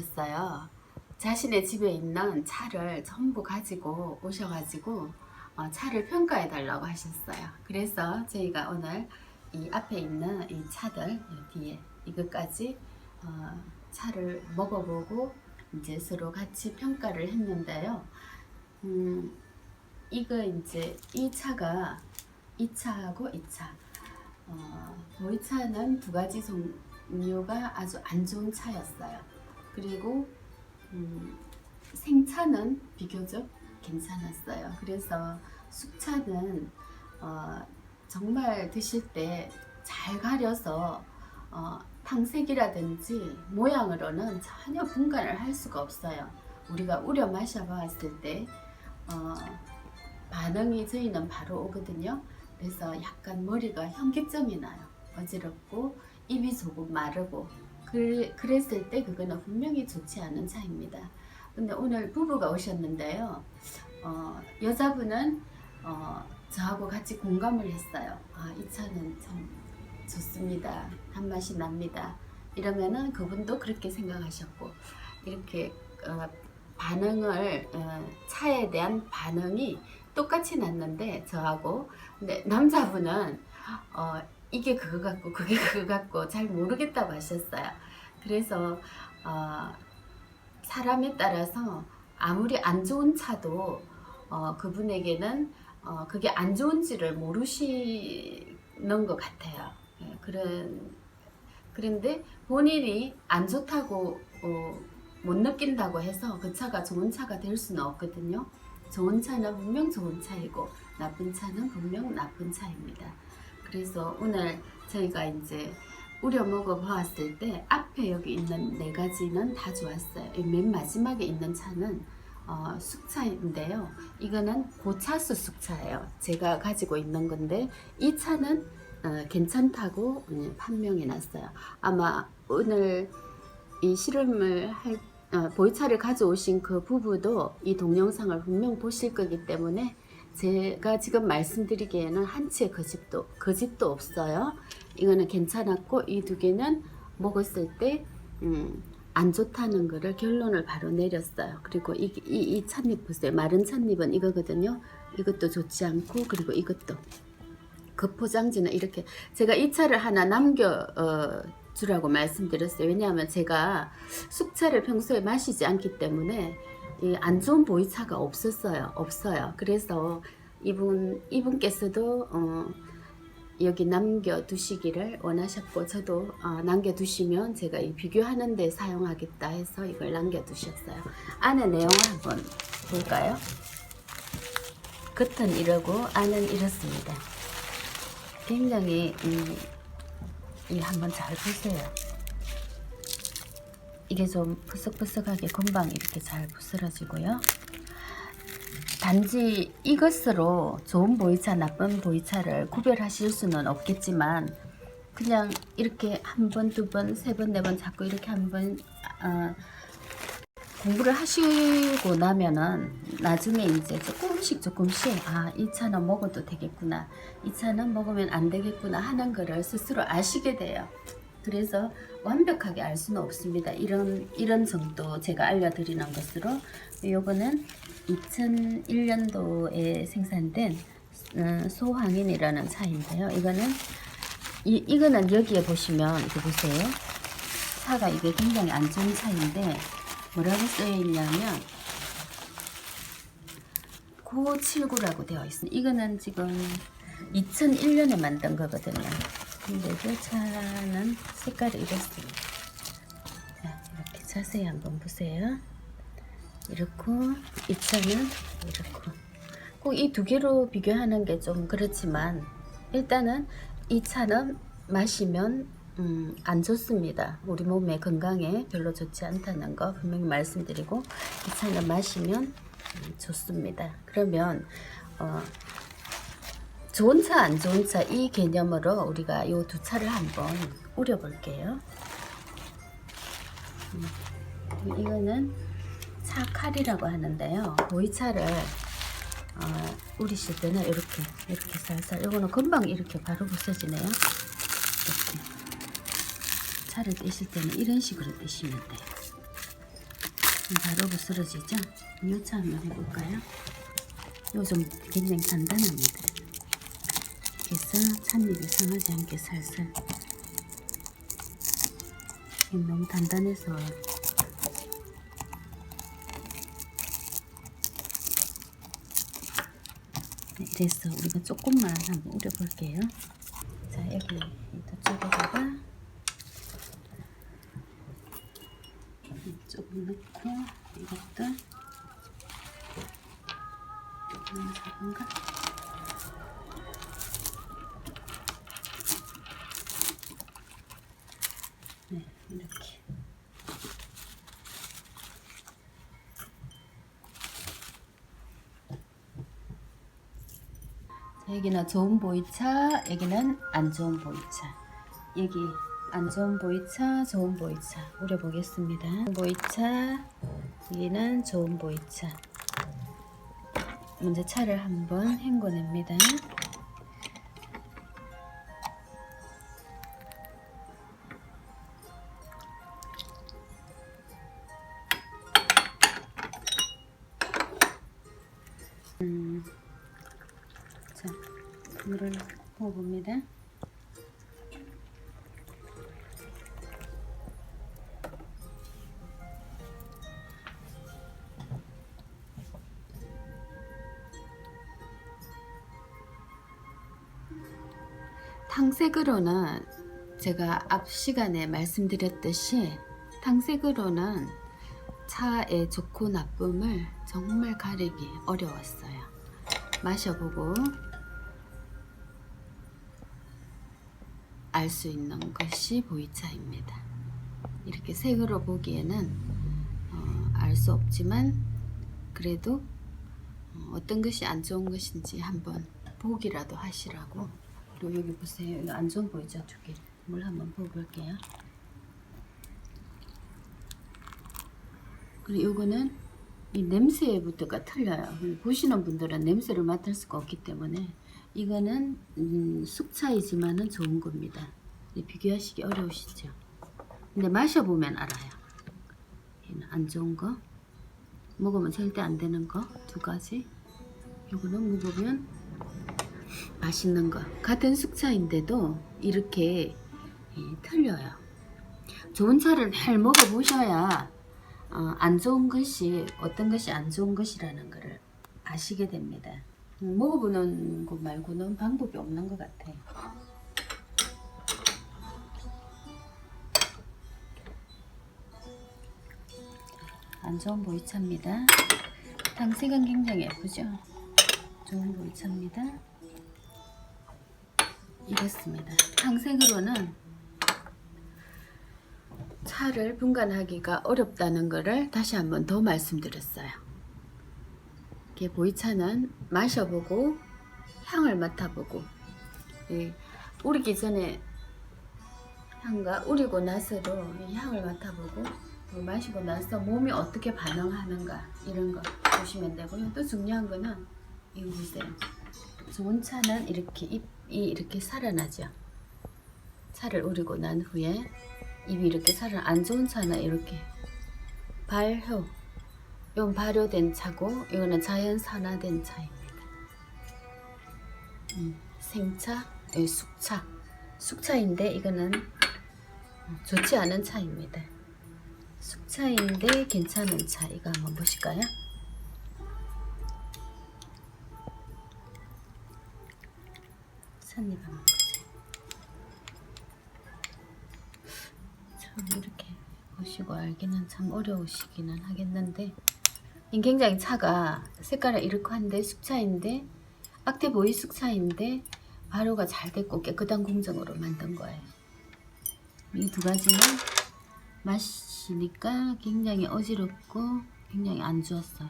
어요. 자신의 집에 있는 차를 전부 가지고 오셔가지고 차를 평가해 달라고 하셨어요. 그래서 저희가 오늘 이 앞에 있는 이 차들 뒤에 이것까지 차를 먹어보고 이제 서로 같이 평가를 했는데요. 이거 이제 이 차가 이 차하고 이 차, 보이차는 두 가지 종류가 아주 안 좋은 차였어요. 그리고 생차는 비교적 괜찮았어요. 그래서 숙차는 정말 드실 때 잘 가려서 탕색이라든지 모양으로는 전혀 분간을 할 수가 없어요. 우리가 우려 마셔봤을 때 반응이 저희는 바로 오거든요. 그래서 약간 머리가 현기증이 나요. 어지럽고 입이 조금 마르고 그랬을 때 그거는 분명히 좋지 않은 차입니다. 근데 오늘 부부가 오셨는데요. 여자분은 저하고 같이 공감을 했어요. 이 차는 참 좋습니다. 단맛이 납니다. 이러면은 그분도 그렇게 생각하셨고, 이렇게 반응을 차에 대한 반응이 똑같이 났는데 저하고, 근데 남자분은 이게 그거 같고 그게 그거 같고 잘 모르겠다고 하셨어요. 그래서 사람에 따라서 아무리 안 좋은 차도 그분에게는 그게 안 좋은지를 모르시는 것 같아요. 그런데 본인이 안 좋다고 못 느낀다고 해서 그 차가 좋은 차가 될 수는 없거든요. 좋은 차는 분명 좋은 차이고 나쁜 차는 분명 나쁜 차입니다. 그래서 오늘 저희가 이제 우려 먹어 보았을 때 앞에 여기 있는 네 가지는 다 좋았어요. 맨 마지막에 있는 차는 숙차인데요. 이거는 고차수 숙차예요. 제가 가지고 있는 건데 이 차는 괜찮다고 판명이 났어요. 아마 오늘 이 실험을 할 보이차를 가져오신 그 부부도 이 동영상을 분명 보실 거기 때문에 제가 지금 말씀드리기에는 한치의 거짓도 없어요. 이거는 괜찮았고 이 두 개는 먹었을 때 안 좋다는 거를 결론을 바로 내렸어요. 그리고 이 찻잎 보세요. 마른 찻잎은 이거거든요. 이것도 좋지 않고, 그리고 이것도 그 포장지는 이렇게 제가 이 차를 하나 남겨 주라고 말씀드렸어요. 왜냐하면 제가 숙차를 평소에 마시지 않기 때문에 안 좋은 보이차가 없어요. 그래서 이분께서도 여기 남겨두시기를 원하셨고, 저도 남겨두시면 제가 비교하는 데 사용하겠다 해서 이걸 남겨두셨어요. 안에 내용을 한번 볼까요? 겉은 이러고 안은 이렇습니다. 굉장히 한번 잘 보세요. 이게 좀 푸석푸석하게 금방 이렇게 잘 부스러지고요. 단지 이것으로 좋은 보이차, 나쁜 보이차를 구별하실 수는 없겠지만, 그냥 이렇게 한 번, 두 번, 세 번, 네 번 자꾸 이렇게 한번 공부를 하시고 나면은 나중에 이제 조금씩 이 차는 먹어도 되겠구나, 이 차는 먹으면 안 되겠구나 하는 거를 스스로 아시게 돼요. 그래서 완벽하게 알 수는 없습니다. 이런 정도 제가 알려드리는 것으로. 요거는 2001년도에 생산된 소황인이라는 차인데요. 이거는 여기에 보시면 이거 보세요. 차가 이게 굉장히 안 좋은 차인데 뭐라고 쓰여 있냐면 고79라고 되어 있습니다. 이거는 지금 2001년에 만든 거거든요. 근데 그 차는 색깔이 이렇습니다. 자, 이렇게 자세히 한번 보세요. 이렇고 이 차는 이렇고, 꼭 이 두 개로 비교하는 게 좀 그렇지만 일단은 이 차는 마시면 안 좋습니다. 우리 몸의 건강에 별로 좋지 않다는 거 분명히 말씀드리고, 이 차는 마시면 좋습니다. 그러면 좋은 차, 안 좋은 차 이 개념으로 우리가 이 두 차를 한번 우려 볼게요. 이거는 차칼이라고 하는데요. 보이차를 우리실 때는 이렇게 살살, 이거는 금방 이렇게 바로 부서지네요. 이렇게 차를 떼실 때는 이런 식으로 떼시면 돼요. 바로 부스러지죠? 이 차 한번 해볼까요? 이거 좀 굉장히 단단합니다. 그래서 찻잎이 상하지 않게 살살. 너무 단단해서 이래서 우리가 조금만 한번 우려볼게요. 자, 여기 이쪽에다가 조금 넣고 이것도 너무 작은가? 네, 이렇게. 자, 여기는 좋은 보이차, 여기는 안 좋은 보이차. 여기 안 좋은 보이차, 좋은 보이차 우려보겠습니다. 보이차, 여기는 좋은 보이차. 먼저 차를 한번 헹궈냅니다. 자, 물을 부어봅니다. 탕색으로는 제가 앞 시간에 말씀드렸듯이 탕색으로는 차의 좋고 나쁨을 정말 가리기 어려웠어요. 마셔보고 알 수 있는 것이 보이차입니다. 이렇게 색으로 보기에는 알 수 없지만 그래도 어떤 것이 안 좋은 것인지 한번 보기라도 하시라고. 그리고 여기 보세요. 이거 안 좋은 보이죠? 두 개. 물 한번 부어볼게요. 그리고 이거는 이 냄새부터가 틀려요. 보시는 분들은 냄새를 맡을 수가 없기 때문에 이거는 숙차이지만은 좋은 겁니다. 비교하시기 어려우시죠? 근데 마셔보면 알아요. 얘는 안 좋은 거, 먹으면 절대 안 되는 거 두 가지. 이거는 먹으면 맛있는 거. 같은 숙차인데도 이렇게 틀려요. 좋은 차를 잘 먹어보셔야 안 좋은 것이 어떤 것이 안 좋은 것이라는 것을 아시게 됩니다. 먹어보는 것 말고는 방법이 없는 것 같아요. 안 좋은 보이차입니다. 탕색은 굉장히 예쁘죠? 좋은 보이차입니다. 이렇습니다. 탕색으로는 차를 분간하기가 어렵다는 것을 다시 한번 더 말씀드렸어요. 이렇게 보이차는 마셔보고 향을 맡아보고 우리기 전에 향과 우리고 나서도 향을 맡아보고 마시고 나서 몸이 어떻게 반응하는가 이런 거 보시면 되고요. 또 중요한 거는 이거 보세요. 좋은 차는 이렇게 입이 이렇게 살아나죠. 차를 우리고 난 후에 입이 이렇게 살아나. 안 좋은 차는 이렇게 발효, 이건 발효된 차고 이거는 자연 산화된 차입니다. 생차, 숙차, 숙차인데 이거는 좋지 않은 차입니다. 숙차인데 괜찮은 차. 이거 한번 보실까요? 찻잎 한번 보세요. 참 이렇게 보시고 알기는 참 어려우시기는 하겠는데 굉장히 차가 색깔은 이렇게 한데 숙차인데 악테보이 숙차인데 발효가 잘 됐고 깨끗한 공정으로 만든 거예요. 이 두 가지는 마시니까 굉장히 어지럽고 굉장히 안 좋았어요.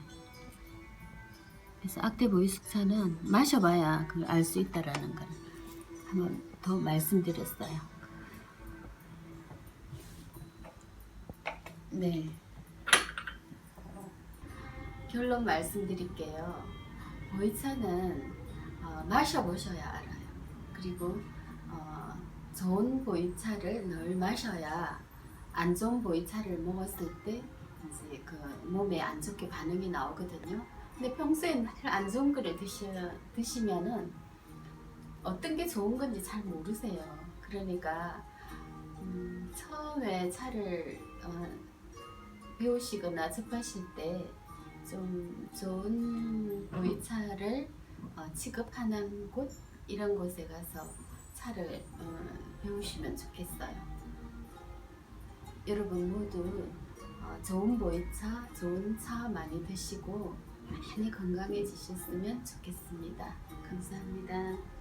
그래서 악테보이 숙차는 마셔봐야 알 수 있다라는 걸 한번 더 말씀드렸어요. 네. 결론 말씀드릴게요. 보이차는 마셔보셔야 알아요. 그리고 좋은 보이차를 늘 마셔야 안 좋은 보이차를 먹었을 때 이제 그 몸에 안 좋게 반응이 나오거든요. 근데 평소에 안 좋은 거를 드시면은 어떤 게 좋은 건지 잘 모르세요. 그러니까 처음에 차를 배우시거나 접하실 때 좀 좋은 보이차를 취급하는 곳 이런 곳에 가서 차를 배우시면 좋겠어요. 여러분 모두 좋은 보이차, 좋은 차 많이 드시고 많이 건강해지셨으면 좋겠습니다. 감사합니다.